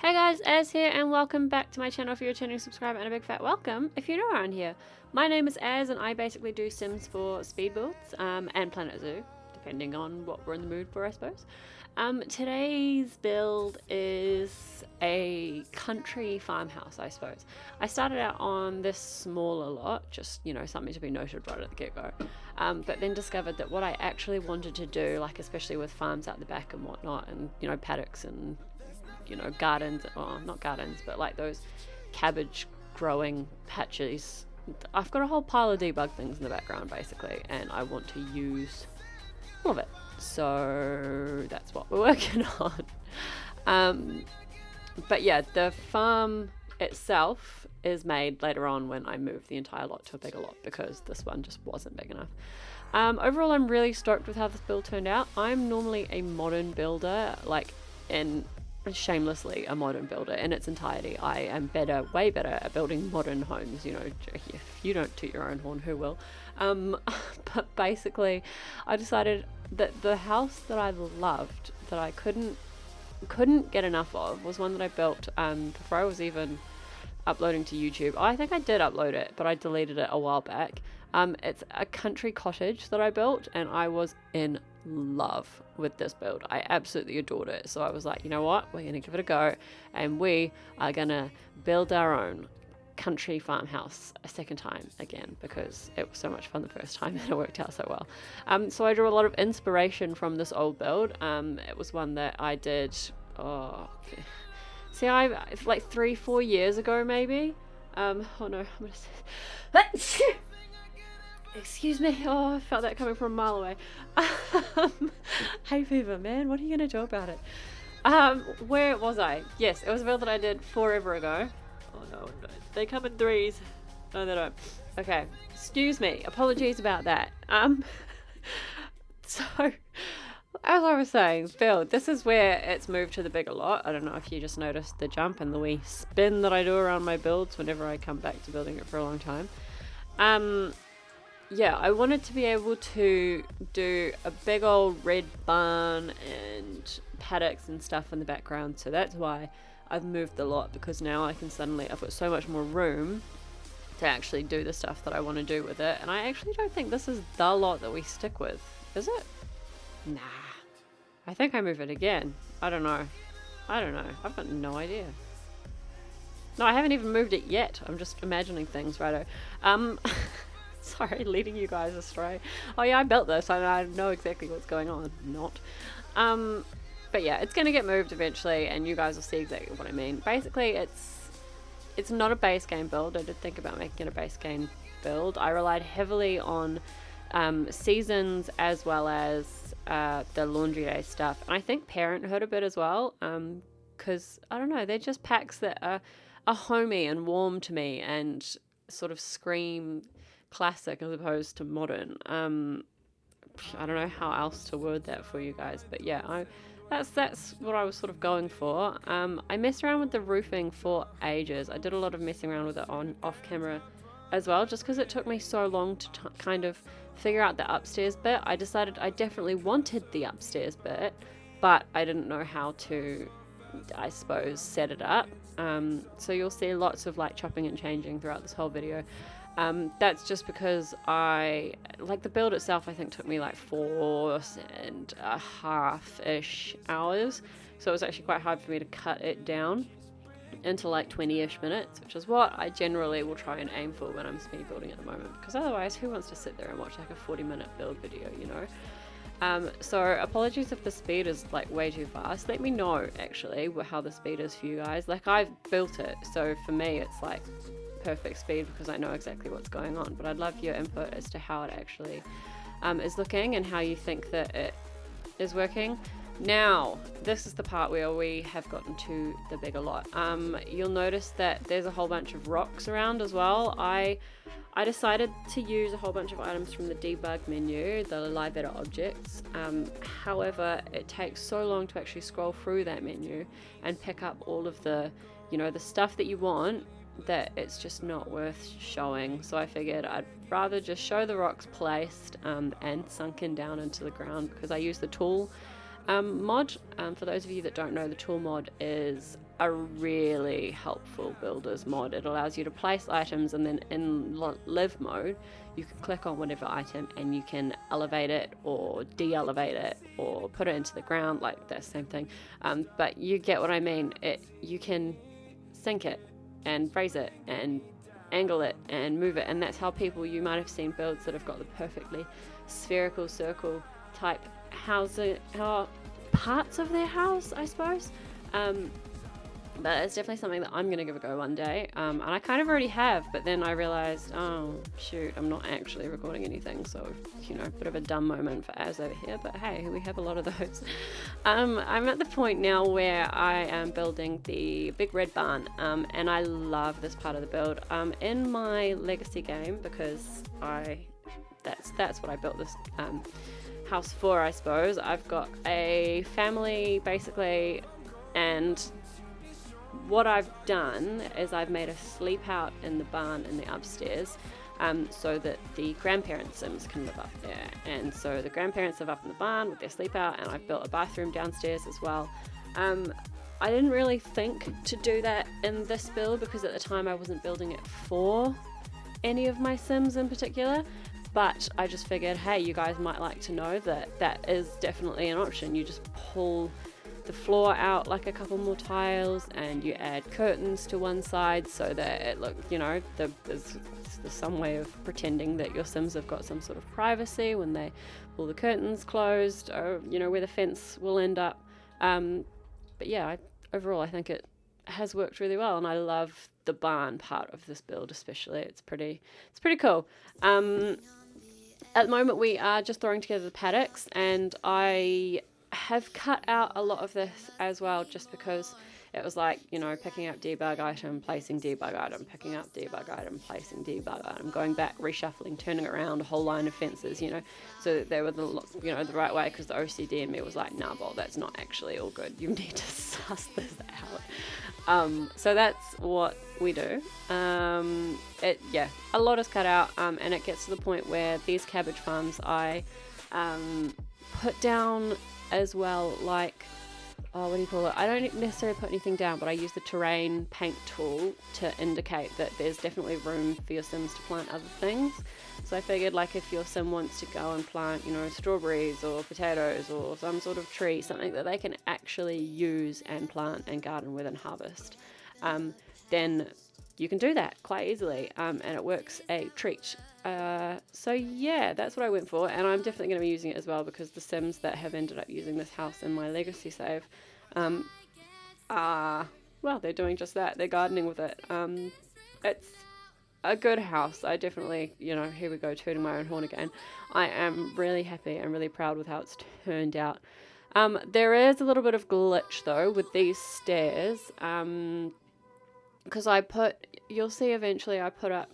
Hey guys, Az here and welcome back to my channel. If you're a returning subscriber, and a big fat welcome if you're new around here. My name is Az and I basically do Sims for speed builds and Planet Zoo, depending on what we're in the mood for, I suppose. Today's build is a country farmhouse, I suppose. I started out on this smaller lot, just, something to be noted right at the get-go. But then discovered that what I actually wanted to do, like especially with farms out the back and whatnot, and, paddocks and gardens, well, not gardens, but like those cabbage growing patches. I've got a whole pile of debug things in the background basically, and I want to use all of it. So that's what we're working on. But yeah, the farm itself is made later on when I move the entire lot to a bigger lot because this one just wasn't big enough. Overall, I'm really stoked with how this build turned out. I'm normally a modern builder, shamelessly a modern builder in its entirety. I am way better at building modern homes. If you don't toot your own horn, who will? But basically I decided that the house that I loved, that I couldn't get enough of, was one that I built before I was even uploading to YouTube. I think I did upload it, but I deleted it a while back. It's a country cottage that I built, and I was in love with this build. I absolutely adored it. So I was like, you know what, we're gonna give it a go, and we are gonna build our own country farmhouse a second time again because it was so much fun the first time and it worked out so well. So I drew a lot of inspiration from this old build. It was one that I did like 3-4 years ago maybe. Oh no, I'm gonna excuse me. Oh, I felt that coming from a mile away. Hay fever, man. What are you going to do about it? Where was I? Yes, it was a build that I did forever ago. Oh no, they come in threes. No, they don't. Okay, excuse me. Apologies about that. So, as I was saying, build. This is where it's moved to the bigger lot. I don't know if you just noticed the jump and the wee spin that I do around my builds whenever I come back to building it for a long time. Yeah, I wanted to be able to do a big old red barn and paddocks and stuff in the background, so that's why I've moved the lot, because now I've got so much more room to actually do the stuff that I want to do with it. And I actually don't think this is the lot that we stick with, is it? Nah, I think I move it again. I don't know, I've got no idea. No, I haven't even moved it yet. I'm just imagining things, righto. Sorry, leading you guys astray. Oh yeah, I built this, and I know exactly what's going on. Not. But yeah, it's going to get moved eventually, and you guys will see exactly what I mean. Basically, it's not a base game build. I did think about making it a base game build. I relied heavily on seasons as well as the laundry day stuff, and I think Parenthood a bit as well, because, I don't know, they're just packs that are homey and warm to me and sort of scream classic as opposed to modern. I don't know how else to word that for you guys, but yeah, that's what I was sort of going for. I messed around with the roofing for ages. I did a lot of messing around with it off camera as well, just because it took me so long to kind of figure out the upstairs bit. I decided I definitely wanted the upstairs bit, but I didn't know how to, I suppose, set it up. So you'll see lots of like chopping and changing throughout this whole video. That's just because the build itself I think took me like 4.5-ish hours, so it was actually quite hard for me to cut it down into like 20-ish minutes, which is what I generally will try and aim for when I'm speed building at the moment, because otherwise who wants to sit there and watch like a 40-minute build video, so apologies if the speed is like way too fast. Let me know actually how the speed is for you guys. Like, I've built it, so for me it's like perfect speed because I know exactly what's going on, but I'd love your input as to how it actually is looking and how you think that it is working. Now, this is the part where we have gotten to the bigger lot. You'll notice that there's a whole bunch of rocks around as well. I decided to use a whole bunch of items from the debug menu, the live better objects. However, it takes so long to actually scroll through that menu and pick up all of the, the stuff that you want, that it's just not worth showing. So I figured I'd rather just show the rocks placed and sunken down into the ground, because I use the tool mod. For those of you that don't know, the tool mod is a really helpful builder's mod. It allows you to place items, and then in live mode you can click on whatever item and you can elevate it or de-elevate it or put it into the ground, like that same thing. But you get what I mean. You can sink it and raise it and angle it and move it, and that's how you might have seen builds that have got the perfectly spherical circle type housing parts of their house, I suppose. But it's definitely something that I'm going to give a go one day, and I kind of already have, but then I realized, oh shoot, I'm not actually recording anything, so bit of a dumb moment for Az over here, but hey, we have a lot of those. I'm at the point now where I am building the big red barn, and I love this part of the build. In my legacy game, because that's what I built this house for, I suppose. I've got a family basically, and what I've done is I've made a sleep out in the barn in the upstairs, so that the grandparents' Sims can live up there. And so the grandparents live up in the barn with their sleep out, and I've built a bathroom downstairs as well. I didn't really think to do that in this build because at the time I wasn't building it for any of my Sims in particular, but I just figured, hey, you guys might like to know that is definitely an option. You just pull the floor out like a couple more tiles and you add curtains to one side so that it looks, there's some way of pretending that your Sims have got some sort of privacy when they pull the curtains closed, or where the fence will end up. But yeah, overall I think it has worked really well, and I love the barn part of this build especially. It's pretty cool. At the moment we are just throwing together the paddocks, and I have cut out a lot of this as well, just because it was like, picking up debug item, placing debug item, picking up debug item, placing debug item, going back, reshuffling, turning around a whole line of fences, so that they were the right way, because the OCD in me was like, nah, well, that's not actually all good. You need to suss this out. So that's what we do. A lot is cut out, and it gets to the point where these cabbage farms I put down as well, like, what do you call it? I don't necessarily put anything down, but I use the terrain paint tool to indicate that there's definitely room for your Sims to plant other things. So I figured, like, if your Sim wants to go and plant, strawberries or potatoes or some sort of tree, something that they can actually use and plant and garden with and harvest, then you can do that quite easily, and it works a treat. So yeah, that's what I went for, and I'm definitely going to be using it as well, because the Sims that have ended up using this house in my legacy save they're doing just that. They're gardening with it. It's a good house. I definitely, here we go, tooting my own horn again. I am really happy and really proud with how it's turned out. There is a little bit of glitch though with these stairs, because you'll see eventually I put up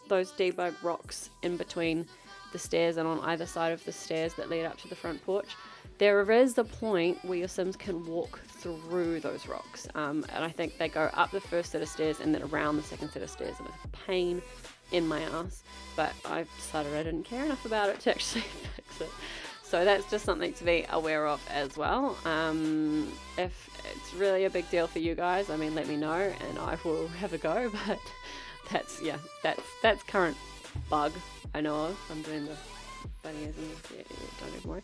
those debug rocks in between the stairs and on either side of the stairs that lead up to the front porch. There is a point where your Sims can walk through those rocks, and I think they go up the first set of stairs and then around the second set of stairs, and it's a pain in my ass, but I decided I didn't care enough about it to actually fix it. So that's just something to be aware of as well. If it's really a big deal for you guys, let me know and I will have a go, but that's current bug I know of. I'm doing the bunny ears and don't even worry.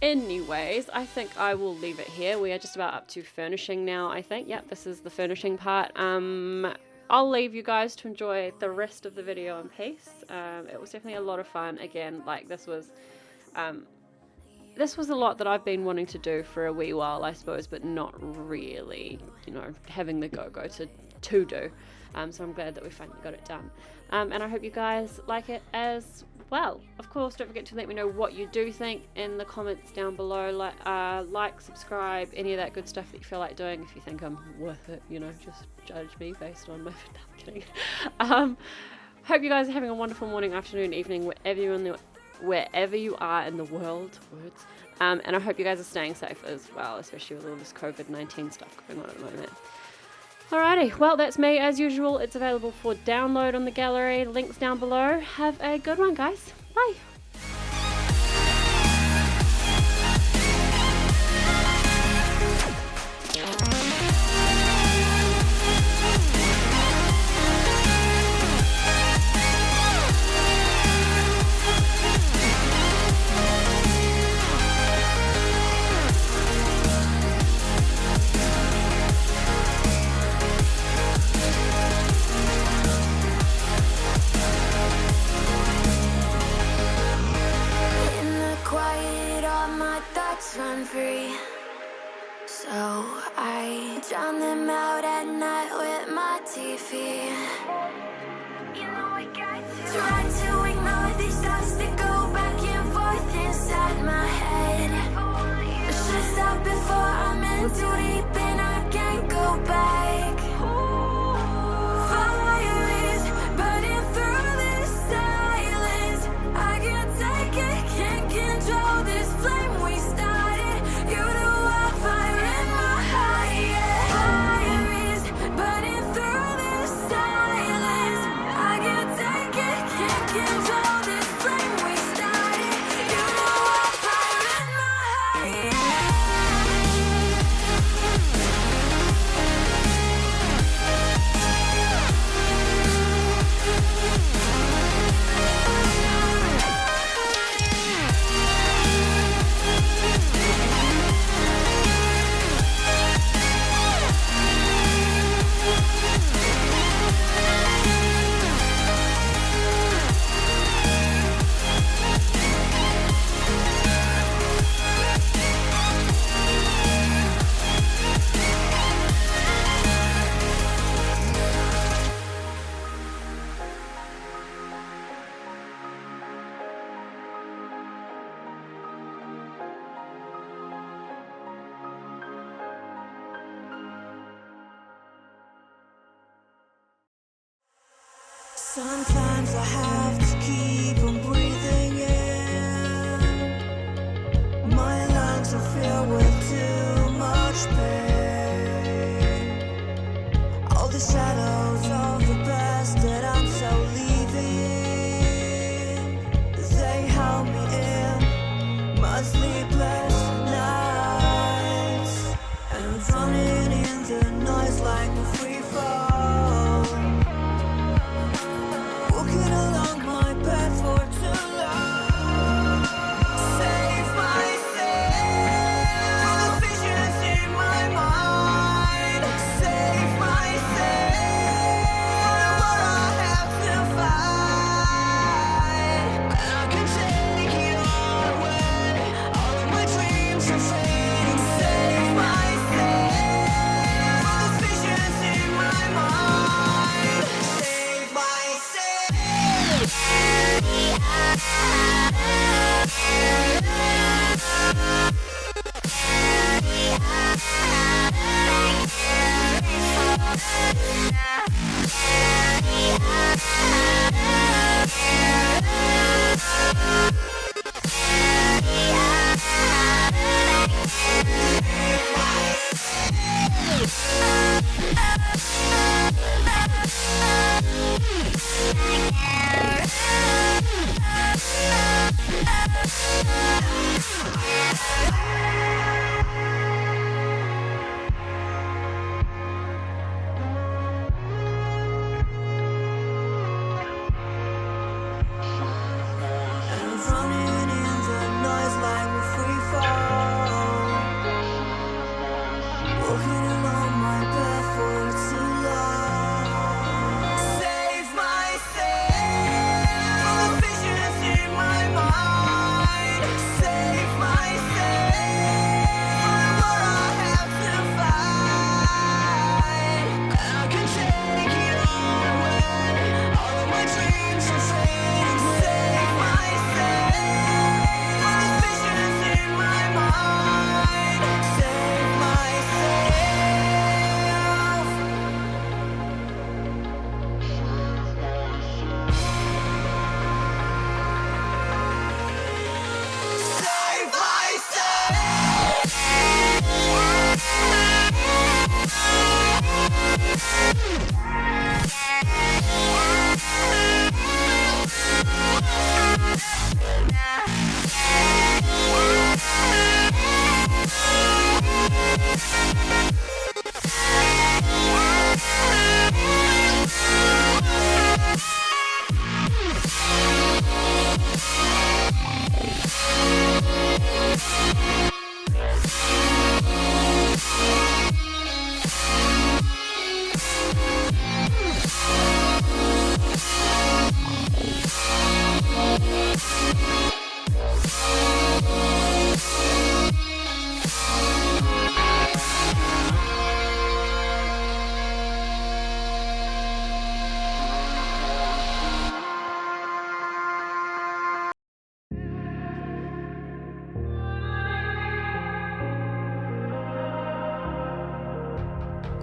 Anyways, I think I will leave it here. We are just about up to furnishing now, I think. Yep, this is the furnishing part. I'll leave you guys to enjoy the rest of the video in peace. It was definitely a lot of fun. Again, like this was a lot that I've been wanting to do for a wee while, I suppose, but not really, having the go to do. So I'm glad that we finally got it done. And I hope you guys like it as well. Of course, don't forget to let me know what you do think in the comments down below. Like, subscribe, any of that good stuff that you feel like doing. If you think I'm worth it, just judge me based on my... No, I'm kidding. Hope you guys are having a wonderful morning, afternoon, evening, wherever you are in the world. And I hope you guys are staying safe as well, especially with all this COVID-19 stuff going on at the moment. Alrighty, well, that's me as usual. It's available for download on the gallery. Links down below. Have a good one, guys. Bye. So I drown them out at night with my TV. Try to ignore these thoughts that go back and forth inside my head. Should stop before I'm in too deep and I can't go back. Fire is burning through this silence. I can't take it, can't control this flame we started. You know I'm fire in my heart, yeah. Fire is burning through this silence. I can't take it, can't control this flame we started. You know I'm fire in my heart, yeah. Sometimes I have to keep on breathing in. My lungs are filled with too much pain. All the shadows of the past that I'm so leaving, they held me in my sleepless nights. And I'm drowning in the noise like a free fall. Walking along my path for too long. Save myself from the visions in my mind.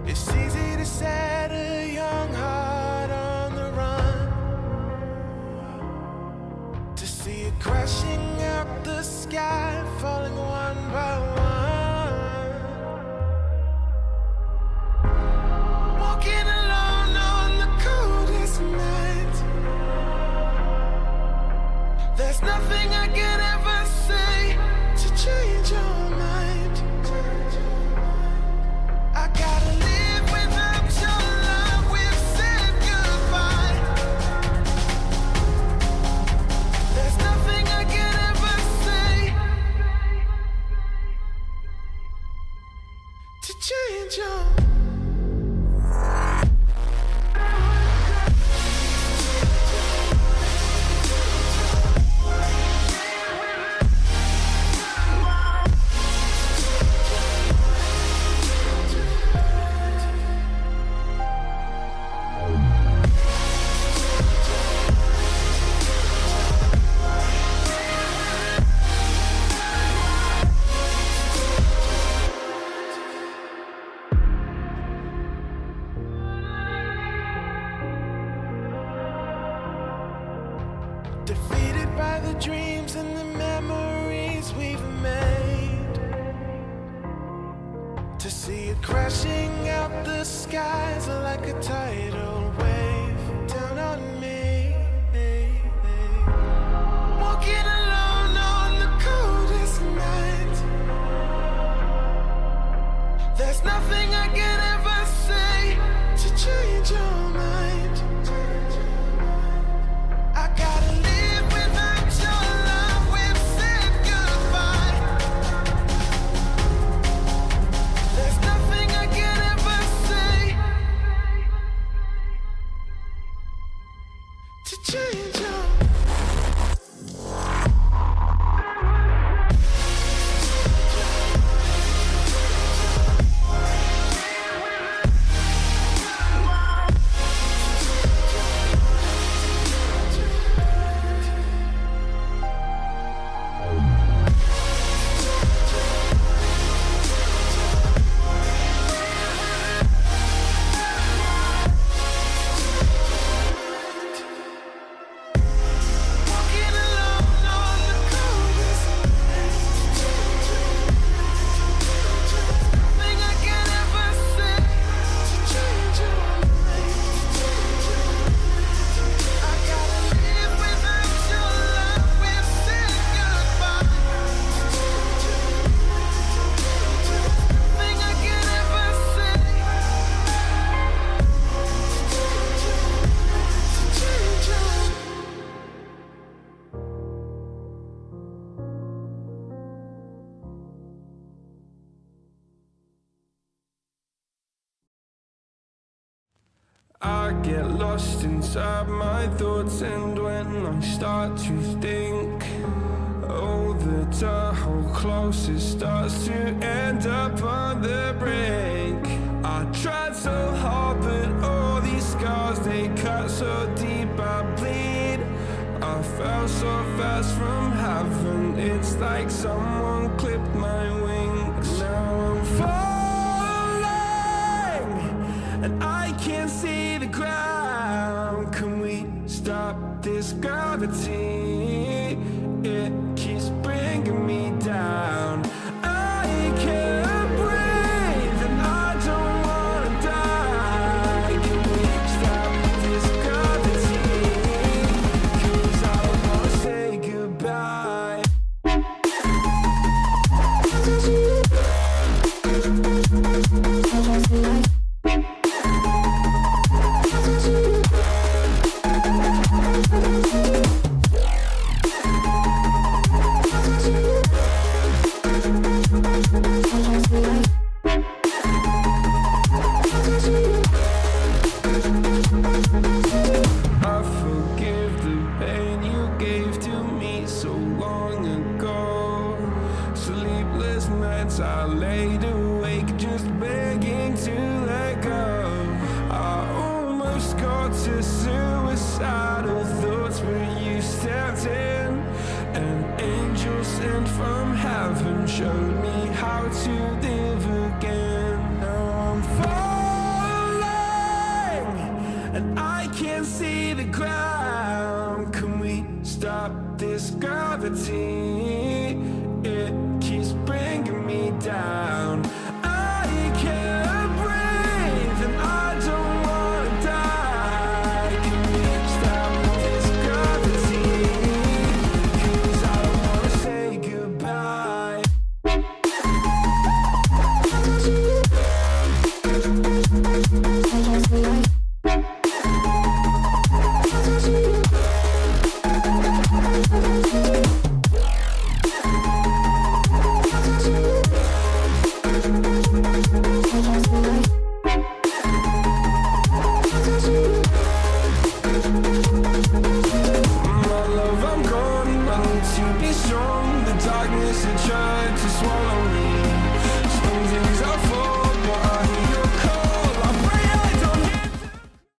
It's easy to set a young heart on the run, to see it crashing out the sky, falling one by one. Walking alone on the coldest night. There's nothing I can ever say to change your mind. I gotta live without your love. We've said goodbye. There's nothing I can ever say to change your mind. Defeated by the dreams and the memories we've made, to see it crashing out the skies like a tidal wave down on me. Walking alone on the coldest night. There's nothing I can ever say to change your mind. I gotta live without your love. We've said goodbye. There's nothing I can ever say to change your mind. Walking alone on the coldest night. Nothing I can ever say to change your mind. I gotta live without your love. We've said goodbye. Nothing I can ever say to change your mind. I get lost inside my thoughts, and when I start to think, oh, the Tahoe close, it starts to end up on the brink. I tried so hard, but all these scars, they cut so deep, I bleed. I fell so fast from heaven, it's like someone clipped my wings. Now I'm falling, and I can't see the ground. Can we stop this gravity?